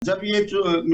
जब ये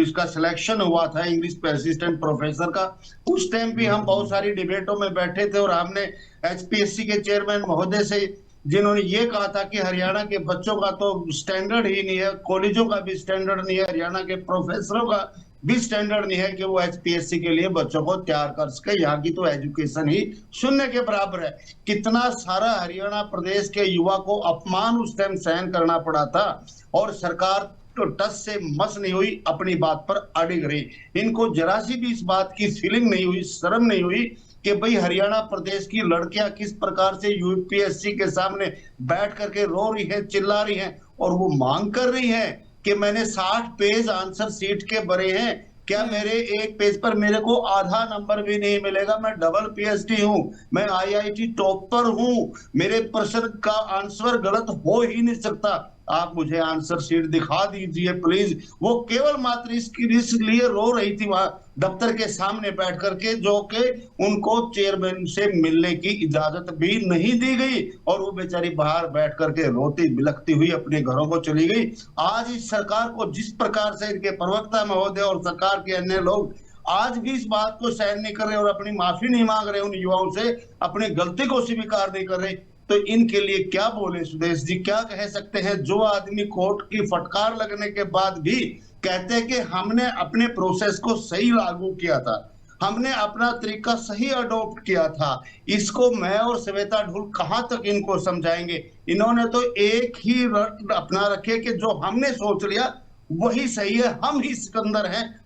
इसका सिलेक्शन हुआ था इंग्लिश असिस्टेंट प्रोफेसर का, उस टाइम भी हम बहुत सारी डिबेटों में बैठे थे और हमने एचपीएससी के चेयरमैन महोदय से, जिन्होंने ये कहा था कि हरियाणा के बच्चों का तो स्टैंडर्ड ही नहीं है, कॉलेजों का भी स्टैंडर्ड नहीं है, हरियाणा के प्रोफेसरों का भी स्टैंडर्ड नहीं है कि वो एचपीएससी के लिए बच्चों को तैयार कर सके। यहाँ की तो एजुकेशन ही शून्य के बराबर है। कितना सारा हरियाणा प्रदेश के युवा को अपमान उस टाइम सहन करना पड़ा था, और सरकार तो टस से मस नहीं हुई, अपनी बात पर अड़िग रही। इनको जरा सी भी इस बात की फीलिंग नहीं हुई, शर्म नहीं हुई कि भाई हरियाणा प्रदेश की लड़कियां किस प्रकार से यूपीएससी के सामने बैठ करके रो रही है, चिल्ला रही हैं, और वो मांग कर रही हैं कि मैंने 60 पेज आंसर सीट के भरे हैं, क्या मेरे एक पेज पर मेरे को आधा नंबर भी नहीं मिलेगा? मैं डबल पीएचडी हूं, मैं आईआईटी टॉपर हूं, मेरे प्रश्न का आंसर गलत हो ही नहीं सकता। आप मुझे आंसर शीट दिखा दीजिए प्लीज। वो केवल मात्र इसलिए रो रही थी वहां दफ्तर के सामने बैठ करके, जो कि उनको चेयरमैन से मिलने की इजाजत भी नहीं दी गई, और वो बेचारी बाहर बैठ करके रोती बिलखती हुई अपने घरों को चली गई। आज इस सरकार को जिस प्रकार से इनके प्रवक्ता महोदय और सरकार के अन्य लोग आज भी इस बात को सहन नहीं कर रहे और अपनी माफी नहीं मांग रहे, उन युवाओं से अपनी गलती को स्वीकार नहीं कर रहे, तो इनके लिए क्या बोले सुदेश जी? क्या कह सकते हैं? जो आदमी कोर्ट की फटकार लगने के बाद भी कहते हैं कि हमने अपने प्रोसेस को सही लागू किया था, हमने अपना तरीका सही अडॉप्ट किया था, इसको मैं और श्वेता ढुल कहां तक इनको समझाएंगे? इन्होंने तो एक ही रट अपना रखे कि जो हमने सोच लिया वही सही है, हम ही सिकंदर हैं,